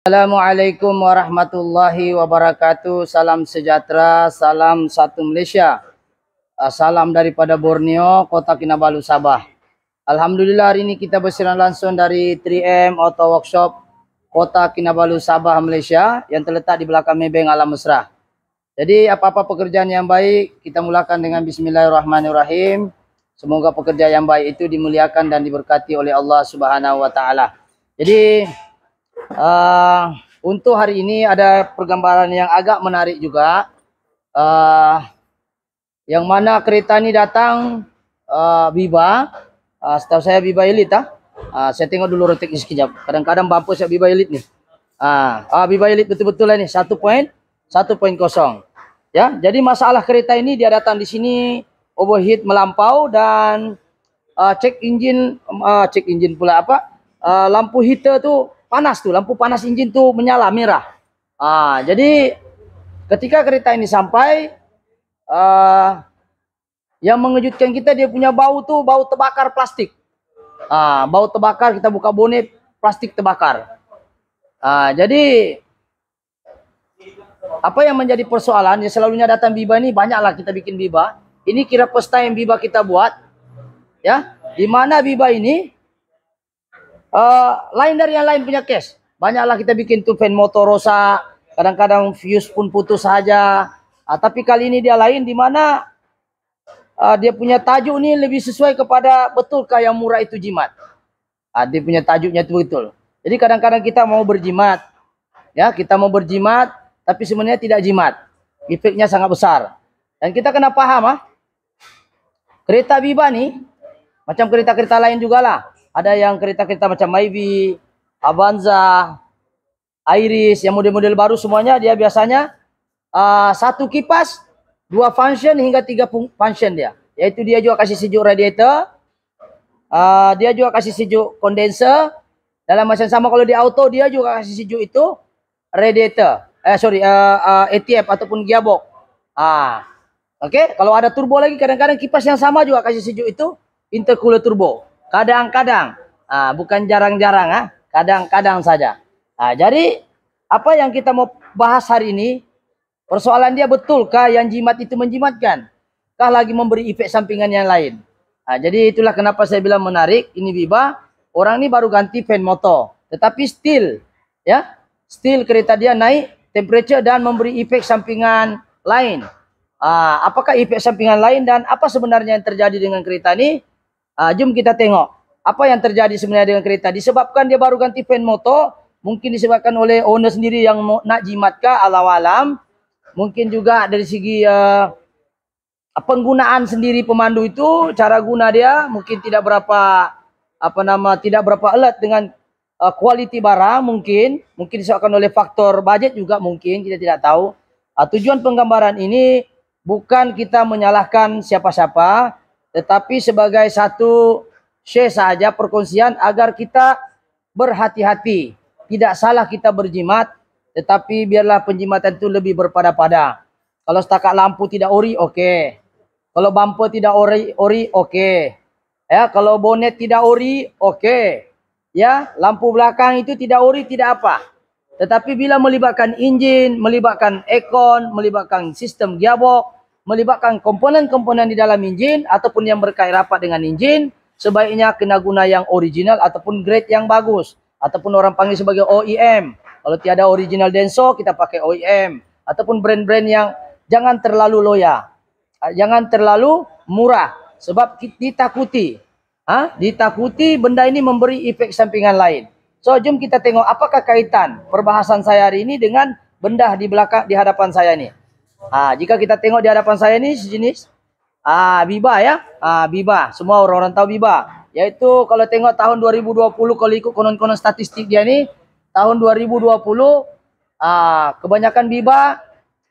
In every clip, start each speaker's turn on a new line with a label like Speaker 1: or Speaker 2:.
Speaker 1: Assalamualaikum warahmatullahi wabarakatuh. Salam sejahtera, salam satu Malaysia. Salam daripada Borneo, Kota Kinabalu, Sabah. Alhamdulillah hari ini kita bersiaran langsung dari 3M Auto Workshop Kota Kinabalu, Sabah, Malaysia yang terletak di belakang Maybank Alam Mesra. Jadi apa-apa pekerjaan yang baik kita mulakan dengan Bismillahirrahmanirrahim. Semoga pekerja yang baik itu dimuliakan dan diberkati oleh Allah Subhanahu wa taala. Jadi untuk hari ini ada pergambaran yang agak menarik juga, yang mana kereta ini datang Biba, setahu saya Biba Elite. Saya tengok dulu roteknya sekejap. Kadang-kadang bumper saya Biba Elite nih. Biba Elite betul-betul lah nih 1.0. Ya, jadi masalah kereta ini dia datang di sini overheat melampau dan cek engine pula lampu heater tuh panas tuh, lampu panas engine tuh menyala merah. Jadi ketika kereta ini sampai, yang mengejutkan kita dia punya bau tuh bau terbakar plastik. Bau terbakar, kita buka bonet, plastik terbakar. Jadi apa yang menjadi persoalan ya, selalunya datang Biba ini banyaklah kita bikin Biba. Ini kira first time Biba kita buat, ya. Di mana Biba ini lain dari yang lain punya case. Banyaklah kita bikin tuh fan motor rosak, kadang-kadang fuse pun putus saja. Tapi kali ini dia lain, di mana dia punya tajuk ini lebih sesuai kepada betulkah yang murah itu jimat. Dia punya tajuknya itu betul. Jadi kadang-kadang kita mau berjimat, ya kita mau berjimat, tapi sebenarnya tidak jimat. Efeknya sangat besar. Dan kita kena paham, kereta Biba nih macam kereta-kereta lain juga lah. Ada yang kereta-kereta macam Myvi, Avanza, Iris, yang model-model baru semuanya dia biasanya satu kipas, 2 function hingga 3 function dia. Yaitu dia juga kasih sejuk radiator, dia juga kasih sejuk kondenser. Dalam masa yang sama kalau di auto dia juga kasih sejuk itu radiator. ATF ataupun gearbox. Oke, kalau ada turbo lagi kadang-kadang kipas yang sama juga kasih sejuk itu intercooler turbo. Kadang-kadang, bukan jarang-jarang, kadang-kadang saja. Jadi apa yang kita mau bahas hari ini, persoalan dia betulkah yang jimat itu menjimatkan? Kah lagi memberi efek sampingan yang lain? Jadi itulah kenapa saya bilang menarik. Ini Biba, orang ini baru ganti fan motor, tetapi still kereta dia naik temperature dan memberi efek sampingan lain. Apakah efek sampingan lain dan apa sebenarnya yang terjadi dengan kereta ini? Jom kita tengok apa yang terjadi sebenarnya dengan kereta. Disebabkan dia baru ganti fan motor, mungkin disebabkan oleh owner sendiri yang nak jimatkah, Allahu alam. Mungkin juga dari segi penggunaan sendiri pemandu itu, cara guna dia mungkin tidak berapa tidak berapa alert dengan quality barang, mungkin disebabkan oleh faktor budget juga, mungkin kita tidak tahu. Tujuan penggambaran ini bukan kita menyalahkan siapa-siapa, tetapi sebagai satu share saja, perkongsian agar kita berhati-hati. Tidak salah kita berjimat, tetapi biarlah penjimatan itu lebih berpada-pada. Kalau setakat lampu tidak ori, oke. Kalau bumper tidak ori, oke. Ya, kalau bonet tidak ori, oke. Ya, lampu belakang itu tidak ori, tidak apa. Tetapi bila melibatkan enjin, melibatkan aircon, melibatkan sistem gearbox, melibatkan komponen-komponen di dalam enjin ataupun yang berkait rapat dengan enjin, sebaiknya kena guna yang original ataupun grade yang bagus, ataupun orang panggil sebagai OEM. Kalau tiada original Denso, kita pakai OEM, ataupun brand-brand yang jangan terlalu loya, jangan terlalu murah, sebab ditakuti benda ini memberi efek sampingan lain. So jom kita tengok apakah kaitan perbahasan saya hari ini dengan benda di belakang, di hadapan saya ini. Jika kita tengok di hadapan saya ini sejenis Biba, ya. Biba, semua orang-orang tahu Biba. Yaitu kalau tengok tahun 2020, kalau ikut konon-konon statistik dia ni, tahun 2020 kebanyakan Biba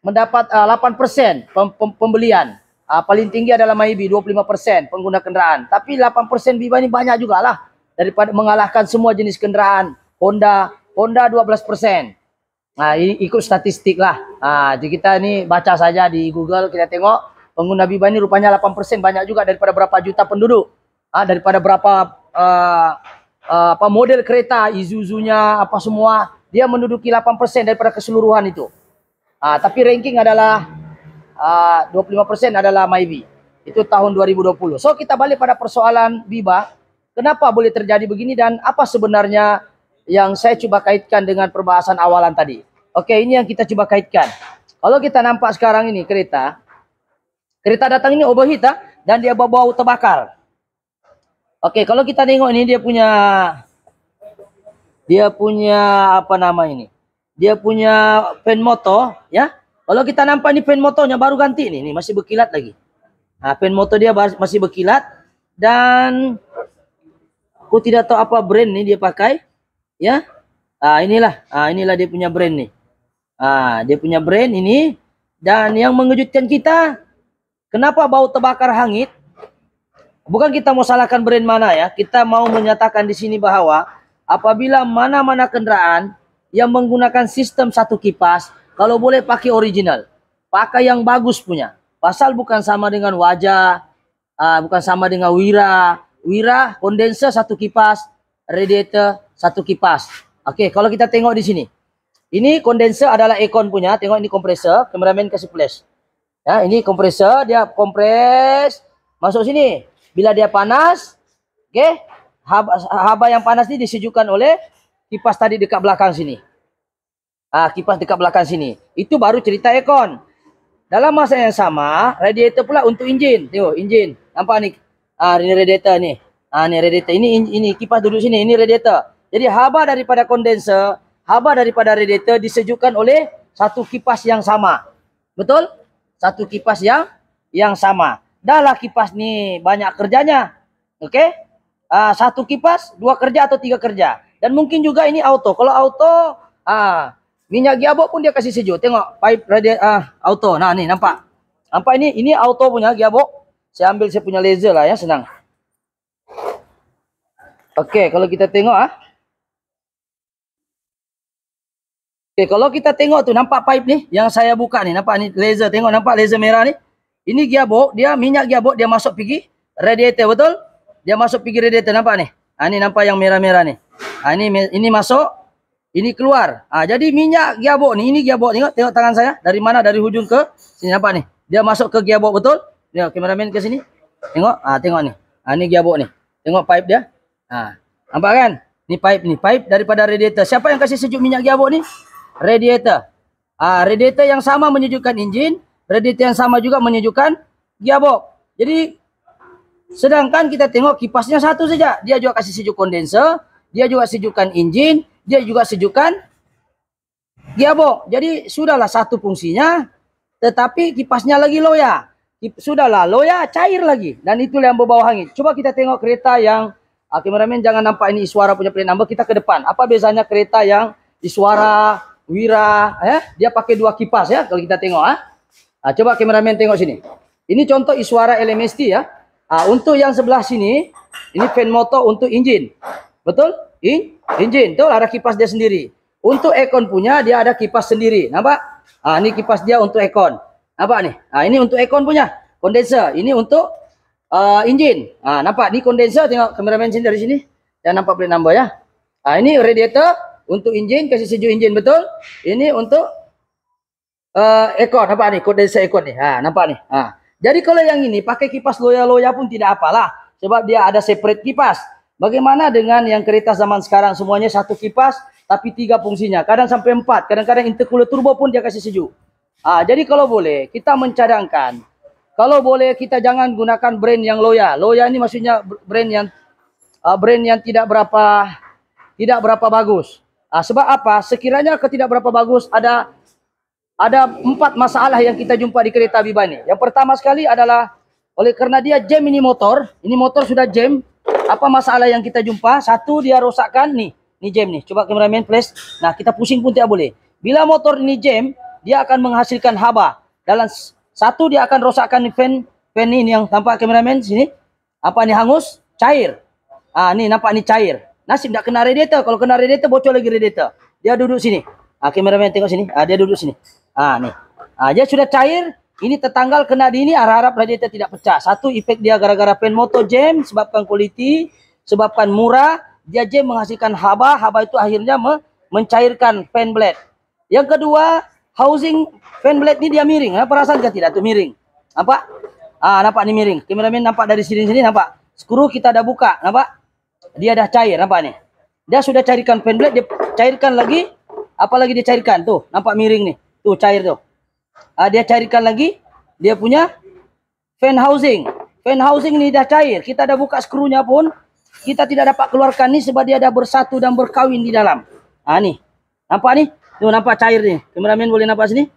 Speaker 1: mendapat 8% pembelian. Paling tinggi adalah Myvi 25% pengguna kenderaan. Tapi 8% Biba ini banyak jugalah, daripada mengalahkan semua jenis kenderaan. Honda 12%. Ikut statistik lah. Jadi kita ini baca saja di Google, kita tengok pengguna Biba ini rupanya 8%, banyak juga daripada berapa juta penduduk. Daripada berapa model kereta, Isuzu-nya apa semua, dia menduduki 8% daripada keseluruhan itu. Tapi ranking adalah 25% adalah Myvi. Itu tahun 2020. So kita balik pada persoalan Biba. Kenapa boleh terjadi begini dan apa sebenarnya yang saya coba kaitkan dengan perbahasan awalan tadi. Oke, ini yang kita coba kaitkan. Kalau kita nampak sekarang ini kereta datang ini overheat dan dia bau terbakar. Oke, kalau kita tengok ini dia punya apa nama ini? Dia punya fan motor, ya. Kalau kita nampak ini fan motornya baru ganti nih, masih berkilat lagi. Fan motor dia masih berkilat dan aku tidak tahu apa brand nih dia pakai, ya. Inilah dia punya brand nih. Dia punya brand ini dan yang mengejutkan kita, kenapa bau terbakar hangit? Bukan kita mau salahkan brand mana ya, kita mau menyatakan di sini bahwa apabila mana-mana kendaraan yang menggunakan sistem satu kipas, kalau boleh pakai original, pakai yang bagus punya. Pasal bukan sama dengan Wajah, bukan sama dengan Wira kondenser satu kipas, radiator satu kipas. Oke, kalau kita tengok di sini, ini kondenser adalah Econ punya. Tengok ini kompresor, kameramen kasih flash. Ya, ini kompresor, dia kompres masuk sini. Bila dia panas, oke, haba yang panas ini disejukkan oleh kipas tadi dekat belakang sini. Kipas dekat belakang sini. Itu baru cerita Econ. Dalam masa yang sama, radiator pula untuk enjin. Tengok, enjin. Nampak ni? Ini radiator ni. Ni radiator. Ini kipas duduk sini. Ini radiator. Jadi haba daripada kondenser, haba daripada radiator disejukkan oleh satu kipas yang sama. Betul? Satu kipas yang sama. Dahlah kipas ni banyak kerjanya. Oke? Satu kipas, 2 kerja atau 3 kerja. Dan mungkin juga ini auto. Kalau auto, minyak gearbox pun dia kasih sejuk. Tengok pipe radiator auto. Nah, ni nampak. Nampak ini auto punya gearbox. Saya ambil saya punya laser lah ya, senang. Oke, kalau kita tengok Oke, kalau kita tengok tu nampak pipe ni yang saya buka ni, nampak ni laser. Tengok nampak laser merah ni. Ini gearbox, dia minyak gearbox dia masuk pergi radiator, betul? Dia masuk pergi radiator, nampak ni. Ni nampak yang merah-merah ni. Ini masuk, ini keluar. Jadi minyak gearbox ni, ini gearbox, tengok tangan saya dari mana, dari hujung ke sini, nampak ni. Dia masuk ke gearbox, betul? Tengok kameramen ke sini. Tengok, tengok ni. Ni gearbox ni. Tengok pipe dia. Nampak kan? Ni pipe daripada radiator. Siapa yang kasih sejuk minyak gearbox ni? Radiator. Radiator yang sama menyejukkan enjin, radiator yang sama juga menyejukkan gearbox. Jadi sedangkan kita tengok kipasnya satu saja. Dia juga kasih sejuk kondenser, dia juga sejukkan enjin, dia juga sejukkan gearbox. Jadi sudahlah satu fungsinya, tetapi kipasnya lagi loya. Sudahlah loya, cair lagi. Dan itulah yang berbau hangit. Coba kita tengok kereta yang kameramen jangan nampak ini Iswara punya plate number, kita ke depan. Apa bezanya kereta yang Iswara, Wira, dia pakai 2 kipas ya kalau kita tengok. Coba kameramen tengok sini. Ini contoh Iswara LMST ya. Untuk yang sebelah sini, ini fan motor untuk enjin. Betul? Enjin. Betul, ada kipas dia sendiri. Untuk Econ punya, dia ada kipas sendiri. Nampak? Ini kipas dia untuk Econ. Nampak nih? Ini untuk Econ punya. Kondenser. Ini untuk enjin. Nampak? Ini kondenser. Tengok kameramen sini dari sini. Jangan nampak plate number ya. Ini radiator untuk enjin. Kasih sejuk enjin. Betul? Ini untuk Econ. Nampak nih? Kondenser Econ nih. Nampak nih? Jadi kalau yang ini pakai kipas loya-loya pun tidak apalah. Sebab dia ada separate kipas. Bagaimana dengan yang kereta zaman sekarang semuanya satu kipas tapi 3 fungsinya. Kadang sampai 4. Kadang-kadang intercooler turbo pun dia kasih sejuk. Jadi kalau boleh kita mencadangkan. Kalau boleh kita jangan gunakan brand yang loya. Loya ini maksudnya brand yang tidak berapa bagus. Sebab apa? Sekiranya tidak berapa bagus ada 4 masalah yang kita jumpa di kereta Biba ini. Yang pertama sekali adalah oleh karena dia jam ini motor sudah jam. Apa masalah yang kita jumpa? Satu, dia rosakkan nih jam nih. Coba kameramen flash. Nah, kita pusing pun tidak boleh. Bila motor ini jam, dia akan menghasilkan haba. Dalam satu dia akan rosakkan fan ini yang tampak kameramen sini. Apa nih hangus? Cair. Nih nampak nih cair. Nasib tak kena radiator. Kalau kena radiator bocor lagi radiator. Dia duduk sini. Kameramen tengok sini. Dia duduk sini. Nih. Dia sudah cair. Ini tertanggal kena di ini, harap radiator tidak pecah. Satu, efek dia gara-gara fan motor jam, sebabkan quality, sebabkan murah, dia jam menghasilkan haba. Haba itu akhirnya mencairkan fan blade. Yang kedua, housing fan blade ini dia miring. Nah, perasaan tidak tuh miring? Nampak? Nampak nih miring. Kameramen nampak dari sini nampak. Skru kita ada buka, nampak? Dia dah cair, nampak nih. Dia sudah cairkan fan blade, dia cairkan lagi. Apalagi dia cairkan tuh, nampak miring nih. Tuh cair tuh. Dia cairkan lagi dia punya fan housing. Fan housing ini dah cair. Kita dah buka skrunya pun kita tidak dapat keluarkan nih sebab dia dah bersatu dan berkawin di dalam. Nih. Nampak nih? Tuh nampak cair nih. Kameramen boleh nampak sini?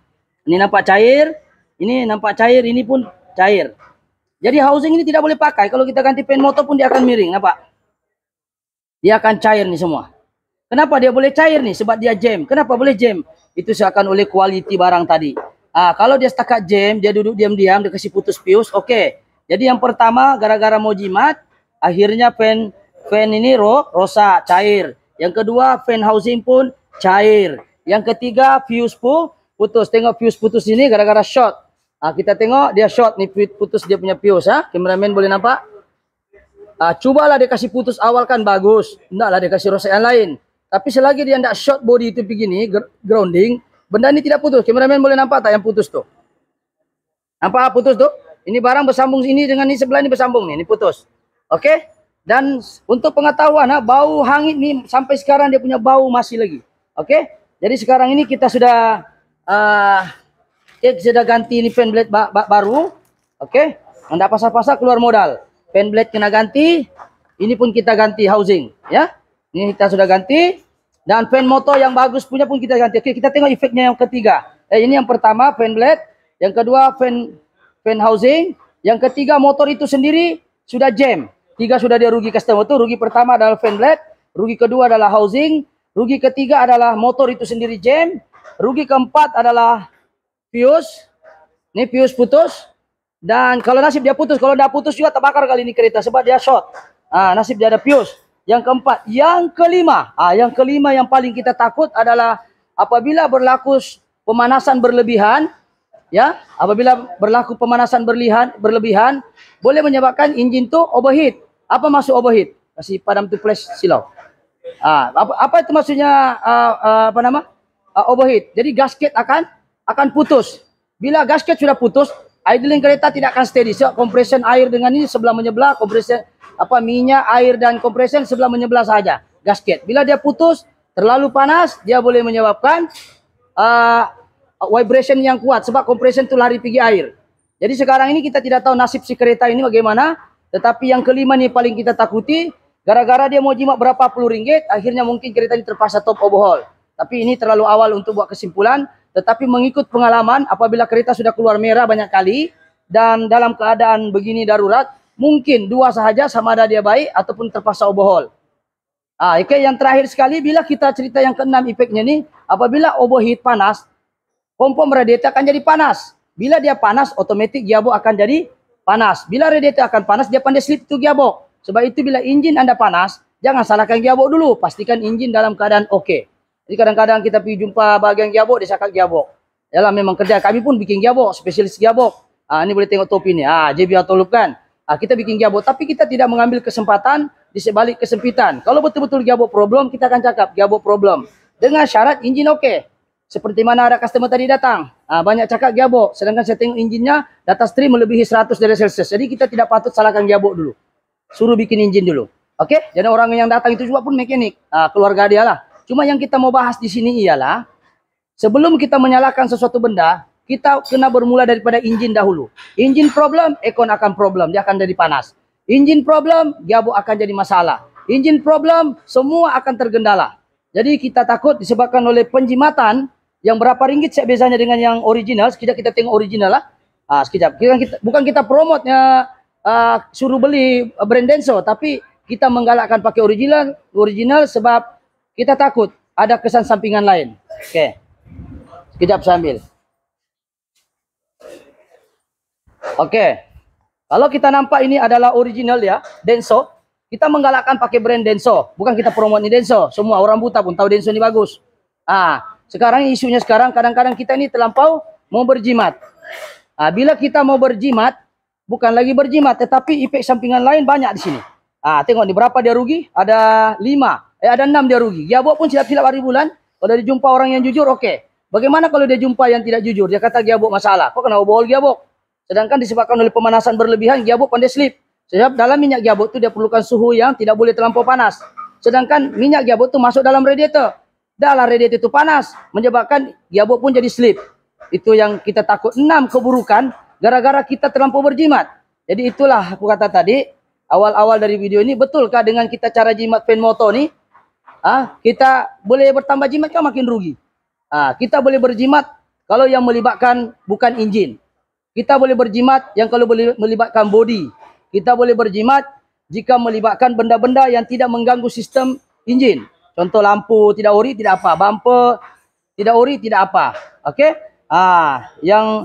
Speaker 1: Ini nampak cair. Ini nampak cair, ini pun cair. Jadi housing ini tidak boleh pakai. Kalau kita ganti fan motor pun dia akan miring, nampak? Dia akan cair nih semua. Kenapa dia boleh cair nih? Sebab dia jam. Kenapa boleh jam? Itu disebabkan oleh kualiti barang tadi. Kalau dia setakat jam, dia duduk diam-diam, dia kasih putus fuse, oke. Jadi yang pertama, gara-gara mau jimat, akhirnya fan ini rosak, cair. Yang kedua, fan housing pun cair. Yang ketiga, fuse pun putus. Tengok fuse putus ini gara-gara short. Kita tengok dia short nih, putus dia punya fuse. Kameramen boleh nampak? Cobalah dia kasih putus awal kan bagus. Tidaklah dia kasih rosak yang lain. Tapi selagi dia tidak short body itu begini, grounding, benda ini tidak putus. Kameramen boleh nampak tak yang putus tuh? Nampak putus tuh? Ini barang bersambung ini dengan ini sebelah ini bersambung nih, ini putus. Oke? Dan untuk pengetahuan, bau hangit nih sampai sekarang dia punya bau masih lagi. Oke? Jadi sekarang ini kita sudah ganti ini fan blade baru. Oke? Tidak pasal-pasal keluar modal. Fan blade kena ganti, ini pun kita ganti housing, ya. Ini kita sudah ganti dan fan motor yang bagus punya pun kita ganti. Oke, kita tengok efeknya yang ketiga. Ini yang pertama fan blade, yang kedua fan housing, yang ketiga motor itu sendiri sudah jam. 3 sudah dia rugi customer itu. Rugi pertama adalah fan blade, rugi kedua adalah housing, rugi ketiga adalah motor itu sendiri jam, rugi keempat adalah fuse. Ini fuse putus. Dan kalau nasib dia putus, kalau tidak putus juga terbakar kali ini kereta sebab dia short. Nasib dia ada fuse. Yang keempat, yang kelima yang paling kita takut adalah apabila berlaku pemanasan berlebihan, ya, apabila berlaku pemanasan berlebihan boleh menyebabkan enjin tu overheat. Apa maksud overheat? Kasih padam tu flash silau. Apa itu maksudnya overheat? Jadi gasket akan putus. Bila gasket sudah putus, idling kereta tidak akan steady. So, compression air dengan ini sebelah menyebelah, compression minyak, air dan compression sebelah menyebelah saja. Gasket. Bila dia putus, terlalu panas, dia boleh menyebabkan vibration yang kuat sebab compression itu lari pergi air. Jadi sekarang ini kita tidak tahu nasib si kereta ini bagaimana, tetapi yang kelima nih paling kita takuti, gara-gara dia mau jimat berapa puluh ringgit, akhirnya mungkin kereta ini terpaksa top overhaul. Tapi ini terlalu awal untuk buat kesimpulan. Tetapi mengikut pengalaman, apabila kereta sudah keluar merah banyak kali dan dalam keadaan begini darurat, mungkin 2 sahaja sama ada dia baik ataupun terpaksa overhaul. Oke, yang terakhir sekali, bila kita cerita yang keenam efeknya nih, apabila overheat panas, kompon radiator akan jadi panas. Bila dia panas, otomatis gearbox akan jadi panas. Bila radiator akan panas, dia pandai slip itu gearbox. Sebab itu bila enjin Anda panas, jangan salahkan gearbox dulu. Pastikan enjin dalam keadaan oke. Jadi kadang-kadang kita pergi jumpa bagian gearbox, dia cakap gearbox. Yalah memang kerja kami pun bikin gearbox, spesialis gearbox. Ini boleh tengok topi ni. JB Autoloop kan. Kita bikin gearbox, tapi kita tidak mengambil kesempatan di sebalik kesempitan. Kalau betul-betul gearbox problem, kita akan cakap gearbox problem. Dengan syarat enjin oke. Seperti mana ada customer tadi datang. Banyak cakap gearbox, sedangkan saya tengok enjinnya data stream melebihi 100 derajat Celsius. Jadi kita tidak patut salahkan gearbox dulu. Suruh bikin enjin dulu. Oke? Jadi orang yang datang itu juga pun mekanik. Keluarga dia lah. Cuma yang kita mau bahas di sini ialah sebelum kita menyalahkan sesuatu benda, kita kena bermula daripada enjin dahulu. Enjin problem, aircon akan problem, dia akan jadi panas. Enjin problem, gearbox akan jadi masalah. Enjin problem, semua akan tergendala. Jadi kita takut disebabkan oleh penjimatan yang berapa ringgit bezanya dengan yang original. Sekejap kita tengok original lah. Sekejap. Bukan kita promotnya suruh beli brand Denso, tapi kita menggalakkan pakai original sebab kita takut ada kesan sampingan lain. Oke. Sekejap saya ambil. Oke. Kalau kita nampak ini adalah original ya, Denso. Kita menggalakkan pakai brand Denso. Bukan kita promote ni Denso. Semua orang buta pun tahu Denso ni bagus. Sekarang isunya sekarang kadang-kadang kita ini terlampau mau berjimat. Bila kita mau berjimat, bukan lagi berjimat, tetapi efek sampingan lain banyak di sini. Tengok ni berapa dia rugi? Ada 5. Ada 6 dia rugi. Gearbox pun silap-silap hari bulan. Kalau dia jumpa orang yang jujur, oke. Bagaimana kalau dia jumpa yang tidak jujur? Dia kata giabuk masalah. Kok kenapa bohong giabuk? Sedangkan disebabkan oleh pemanasan berlebihan, giabuk pandai slip. Sebab dalam minyak giabuk itu dia perlukan suhu yang tidak boleh terlampau panas. Sedangkan minyak giabuk itu masuk dalam radiator. Dalam radiator itu panas, menyebabkan giabuk pun jadi slip. Itu yang kita takut. 6 keburukan gara-gara kita terlampau berjimat. Jadi itulah aku kata tadi, awal-awal dari video ini, betulkah dengan kita cara jimat fan motor ni, kita boleh bertambah jimat kan makin rugi. Kita boleh berjimat kalau yang melibatkan bukan enjin. Kita boleh berjimat yang kalau boleh melibatkan body. Kita boleh berjimat jika melibatkan benda-benda yang tidak mengganggu sistem enjin. Contoh lampu tidak ori, tidak apa. Bumper tidak ori, tidak apa. Okey? Yang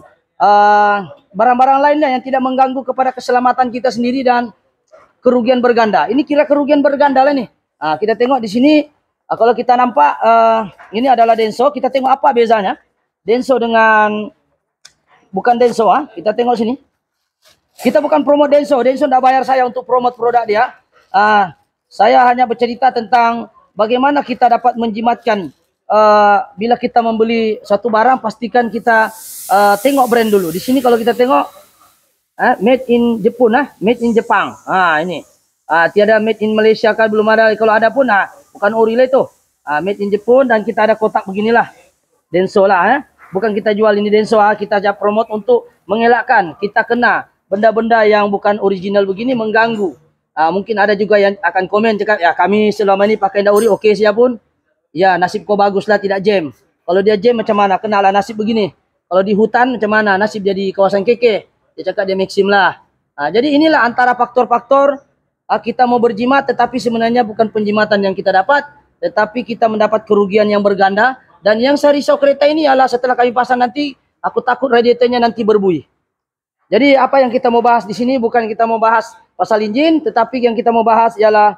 Speaker 1: barang-barang lainnya yang tidak mengganggu kepada keselamatan kita sendiri dan kerugian berganda. Ini kira kerugian berganda lah nih. Kita tengok di sini. Kalau kita nampak ini adalah Denso. Kita tengok apa bezanya. Denso dengan bukan Denso. Kita tengok sini. Kita bukan promote Denso. Denso tidak bayar saya untuk promote produk dia. Saya hanya bercerita tentang bagaimana kita dapat menjimatkan. Bila kita membeli satu barang, pastikan kita tengok brand dulu. Di sini kalau kita tengok made in Jepun, made in Jepang. Ini tiada made in Malaysia kan, belum ada. Kalau ada pun bukan ori lah itu. Made in Jepun, dan kita ada kotak beginilah Denso lah. Bukan kita jual ini Denso, kita aja promote untuk mengelakkan kita kena benda-benda yang bukan original begini mengganggu. Mungkin ada juga yang akan komen cakap, ya kami selama ini pakai dauri okey siapun. Ya nasib kau baguslah tidak jam. Kalau dia jam macam mana? Kenalah nasib begini. Kalau di hutan macam mana? Nasib jadi kawasan keke. Dia cakap dia maksim lah. Jadi inilah antara faktor-faktor kita mau berjimat, tetapi sebenarnya bukan penjimatan yang kita dapat, tetapi kita mendapat kerugian yang berganda. Dan yang saya risau kereta ini adalah setelah kami pasang nanti, aku takut radiatornya nanti berbuih. Jadi apa yang kita mau bahas di sini bukan kita mau bahas pasal enjin, tetapi yang kita mau bahas ialah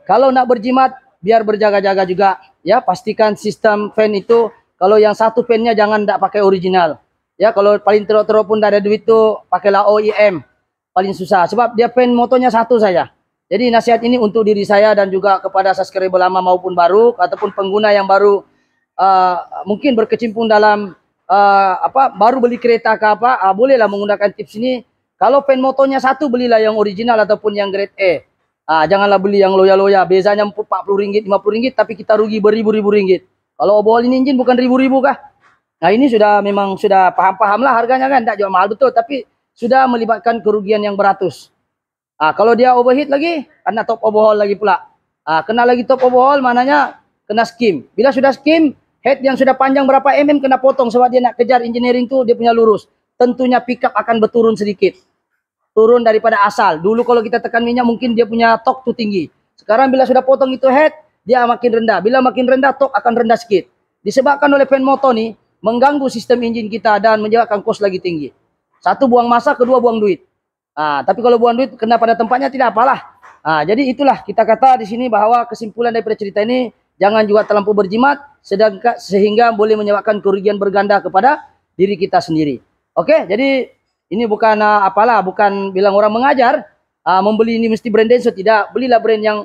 Speaker 1: kalau nak berjimat biar berjaga-jaga juga. Ya, pastikan sistem fan itu kalau yang satu fannya jangan tak pakai original. Ya, kalau paling teruk-teruk pun tak ada duit tu pakailah OEM. Paling susah sebab dia fan motornya satu saja. Jadi nasihat ini untuk diri saya dan juga kepada subscriber lama maupun baru ataupun pengguna yang baru mungkin berkecimpung dalam baru beli kereta ke apa, bolehlah menggunakan tips ini. Kalau fan motornya satu, belilah yang original ataupun yang grade A. Janganlah beli yang loya-loya, bezanya RM40, RM50, tapi kita rugi beribu-ribu ringgit. Kalau overhaul ini enjin bukan ribu-ribu kah? Nah ini sudah memang sudah paham-paham lah harganya kan, tak jual mahal betul, tapi sudah melibatkan kerugian yang beratus. Kalau dia overheat lagi, kena top overhaul lagi pula. Kena lagi top overhaul, maknanya kena skim. Bila sudah skim, head yang sudah panjang berapa kena potong sebab dia nak kejar engineering tu dia punya lurus. Tentunya pickup akan berturun sedikit. Turun daripada asal. Dulu kalau kita tekan minyak mungkin dia punya torque tu tinggi. Sekarang bila sudah potong itu head, dia makin rendah. Bila makin rendah, torque akan rendah sikit. Disebabkan oleh fan motor ni mengganggu sistem enjin kita dan menyebabkan kos lagi tinggi. Satu, buang masa, kedua buang duit. Tapi kalau buang duit kena pada tempatnya tidak apalah. Jadi itulah kita kata di sini bahwa kesimpulan daripada cerita ini, jangan juga terlampau berjimat sehingga boleh menyebabkan kerugian berganda kepada diri kita sendiri. Okey, jadi ini bukan bukan bilang orang mengajar membeli ini mesti brand Denso, tidak. Belilah brand yang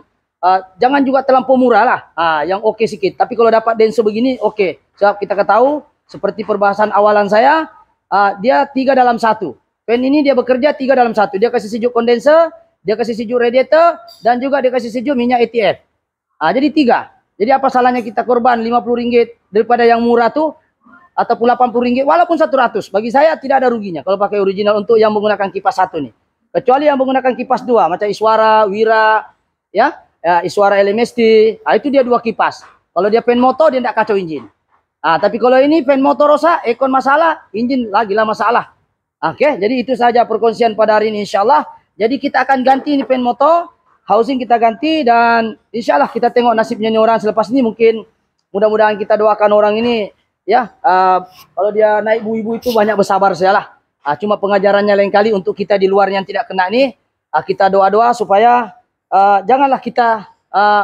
Speaker 1: jangan juga terlampau murah lah, yang okey sikit. Tapi kalau dapat Denso begini okey. Sebab kita ketahui seperti perbahasan awalan saya, dia 3 dalam 1. Fan ini dia bekerja 3 dalam 1. Dia kasih sejuk kondenser, dia kasih sejuk radiator, dan juga dia kasih sejuk minyak ATF. Jadi 3. Jadi apa salahnya kita korban RM50 daripada yang murah tu ataupun RM80 walaupun 100. Bagi saya tidak ada ruginya kalau pakai original untuk yang menggunakan kipas satu ni. Kecuali yang menggunakan kipas 2 macam Iswara, Wira, Iswara LMST, itu dia 2 kipas. Kalau dia fan motor dia tidak kacau enjin. Tapi kalau ini fan motor rosak, aircon masalah, enjin lagilah masalah. Okey, jadi itu saja perkongsian pada hari ini insyaallah. Jadi kita akan ganti ini fan motor, housing kita ganti, dan insyaallah kita tengok nasibnya ni orang selepas ini. Mungkin mudah-mudahan kita doakan orang ini ya, kalau dia naik ibu-ibu itu banyak bersabar sajalah. Cuma pengajarannya lain kali untuk kita di luar yang tidak kena ni, kita doa-doa supaya janganlah kita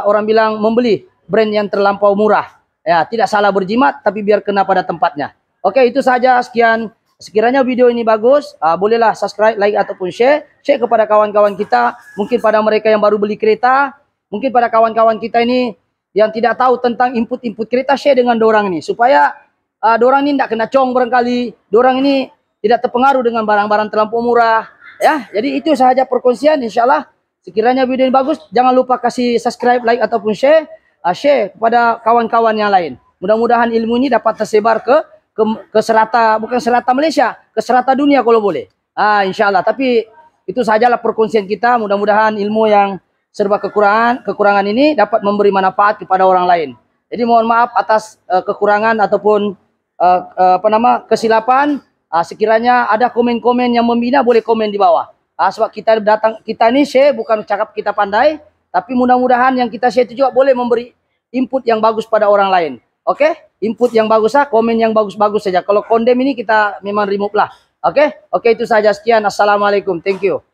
Speaker 1: orang bilang membeli brand yang terlampau murah. Ya, tidak salah berjimat tapi biar kena pada tempatnya. Okey, itu saja, sekian. Sekiranya video ini bagus, bolehlah subscribe, like ataupun share kepada kawan-kawan kita, mungkin pada mereka yang baru beli kereta, mungkin pada kawan-kawan kita ini yang tidak tahu tentang input-input kita share dengan dorang ini supaya dorang ini tidak kena cong barangkali, dorang ini tidak terpengaruh dengan barang-barang terlampau murah ya. Jadi itu sahaja perkongsian, insyaallah sekiranya video ini bagus jangan lupa kasih subscribe, like ataupun share kepada kawan-kawan yang lain. Mudah-mudahan ilmu ini dapat tersebar ke serata, bukan serata Malaysia, ke serata dunia kalau boleh. Insyaallah. Tapi itu sajalah perkongsian kita, mudah-mudahan ilmu yang serba kekurangan ini dapat memberi manfaat kepada orang lain. Jadi mohon maaf atas kekurangan ataupun kesilapan. Sekiranya ada komen-komen yang membina boleh komen di bawah. Sebab kita ini share bukan cakap kita pandai, tapi mudah-mudahan yang kita share itu juga boleh memberi input yang bagus pada orang lain. Oke? Input yang bagus komen yang bagus-bagus saja. Kalau kondem ini kita memang remove lah. Oke, itu saja, sekian. Assalamualaikum. Thank you.